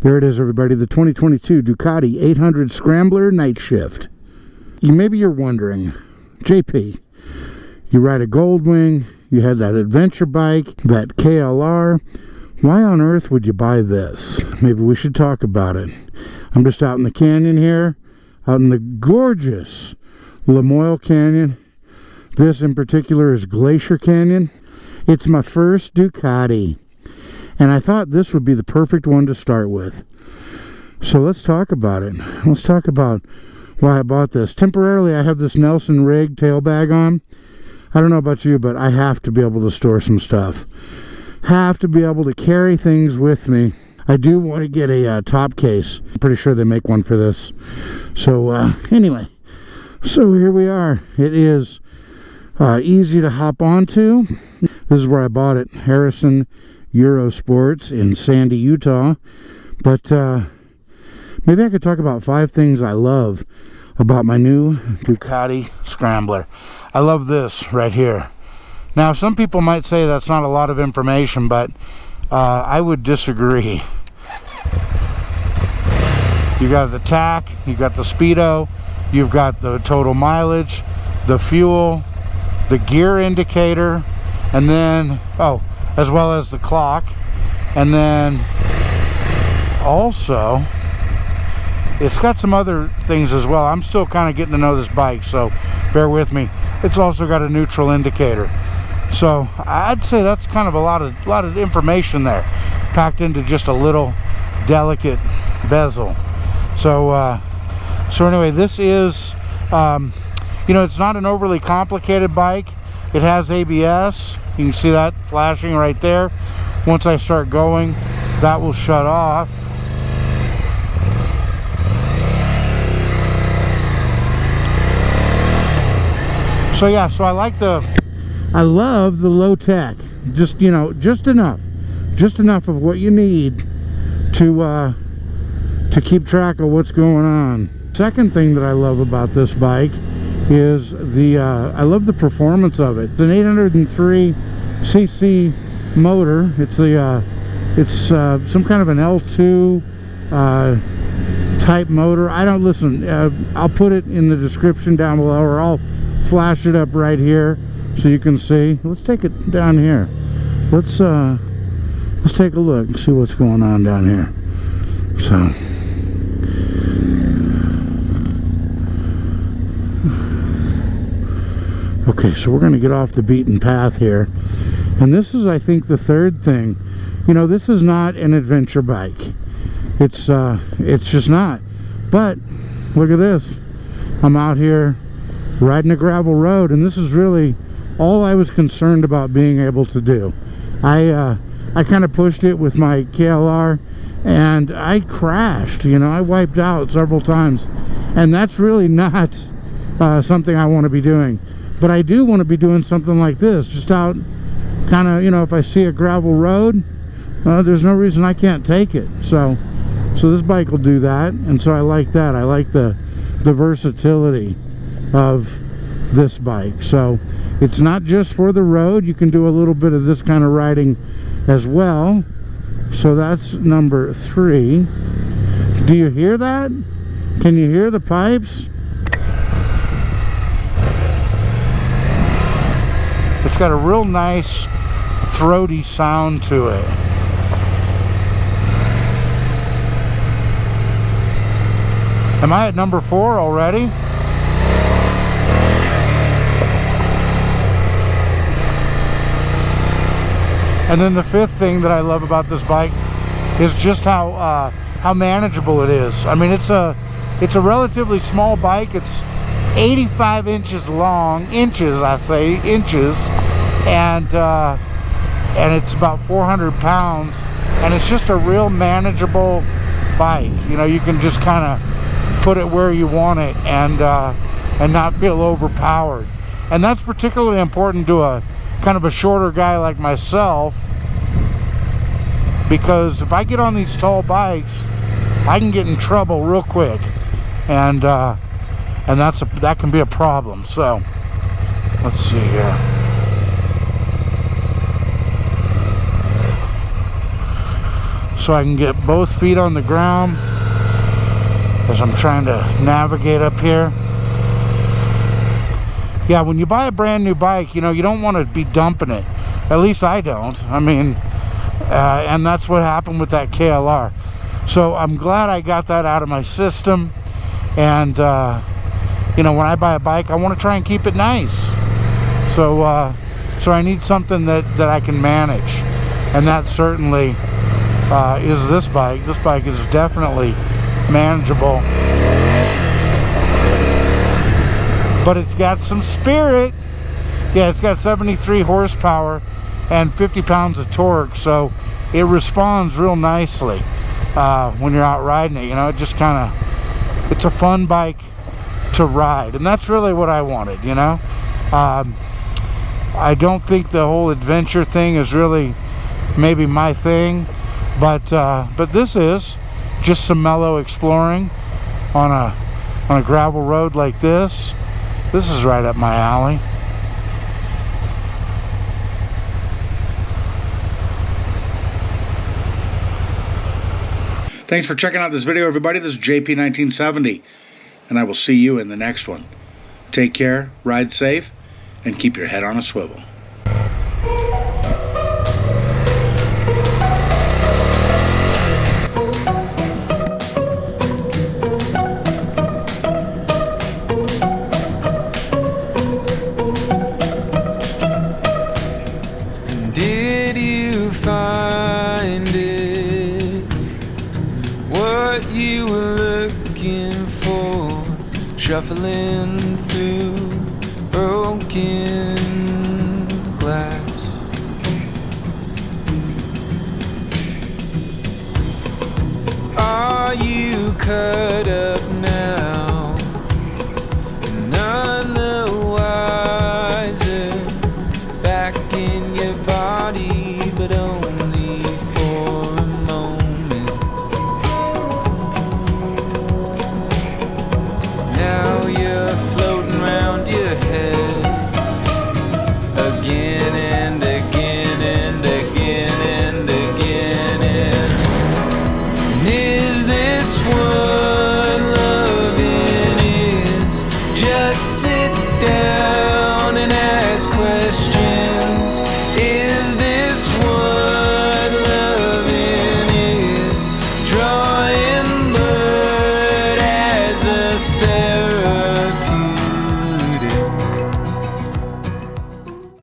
There it is, everybody, the 2022 Ducati 800 Scrambler Night Shift. Maybe you're wondering, JP, you ride a Goldwing, you had that adventure bike, that KLR. Why on earth would you buy this? Maybe we should talk about it. I'm just out in the canyon here, out in the gorgeous Lamoille Canyon. This in particular is Glacier Canyon. It's my first Ducati, and I thought this would be the perfect one to start with. So let's talk about it. Let's talk about why I bought this. Temporarily, I have this Nelson rig tail bag on. I don't know about you, but I have to be able to store some stuff. Have to be able to carry things with me. I do want to get a top case. I'm pretty sure they make one for this. So anyway, so here we are. It is easy to hop onto. This is where I bought it, Harrison Eurosports in Sandy, Utah. But maybe I could talk about 5 things I love about my new Ducati Scrambler. I love this right here. Now, some people might say that's not a lot of information, but I would disagree. You got the tach, you got the speedo, you've got the total mileage, the fuel, the gear indicator, and then, oh, as well as the clock. And then also, it's got some other things as well. I'm still kind of getting to know this bike, so bear with me. It's also got a neutral indicator. So I'd say that's kind of a lot of information there, packed into just a little delicate bezel. So so anyway, this is you know, it's not an overly complicated bike. It has ABS. You can see that flashing right there. Once I start going, that will shut off. So yeah, so I love the low tech. Just, you know, just enough of what you need to keep track of what's going on. Second thing that I love about this bike is I love the performance of it. It's an 803 cc motor. It's some kind of an L2 type motor. I don't listen. I'll put it in the description down below, or I'll flash it up right here so you can see. Let's take it down here. Let's take a look and see what's going on down here. So okay, so we're going to get off the beaten path here. And this is, I think, the third thing. You know, this is not an adventure bike. It's just not. But look at this. I'm out here riding a gravel road, and this is really all I was concerned about being able to do. I kind of pushed it with my KLR, and I crashed. You know, I wiped out several times, and that's really not something I want to be doing. But I do want to be doing something like this, just out kind of, you know, if I see a gravel road, there's no reason I can't take it. So this bike will do that, and so I like that. I like the versatility of this bike. So it's not just for the road. You can do a little bit of this kind of riding as well. So that's number 3. Do you hear that? Can you hear the pipes? It's got a real nice throaty sound to it. Am I at number 4 already? And then the 5th thing that I love about this bike is just how manageable it is. I mean, it's a relatively small bike. It's 85 inches long, inches, and it's about 400 pounds, and it's just a real manageable bike. You know, you can just kind of put it where you want it and not feel overpowered. And that's particularly important to a kind of a shorter guy like myself, because if I get on these tall bikes, I can get in trouble real quick, and that can be a problem. So let's see here. so I can get both feet on the ground as I'm trying to navigate up here. Yeah, when you buy a brand new bike, you know, you don't want to be dumping it. At least I don't. I mean, and that's what happened with that KLR. So I'm glad I got that out of my system. And, you know, when I buy a bike, I want to try and keep it nice. So, so I need something that I can manage. And that certainly is this bike. This bike is definitely manageable. But it's got some spirit. Yeah, it's got 73 horsepower and 50 pounds of torque, so it responds real nicely when you're out riding it. You know, it just kind of, it's a fun bike to ride, and that's really what I wanted, you know. I don't think the whole adventure thing is really maybe my thing, but this is just some mellow exploring on a gravel road like this. This is right up my alley. Thanks for checking out this video, everybody. This is JP1970, and I will see you in the next one. Take care, ride safe, and keep your head on a swivel. Did you find it? What you were looking for? Shuffling through broken glass. Are you cut up now? None the wiser. Back in your body, but only for a moment. Now you're floating around your head again and again and again and again. And is this what loving is? Just sit down.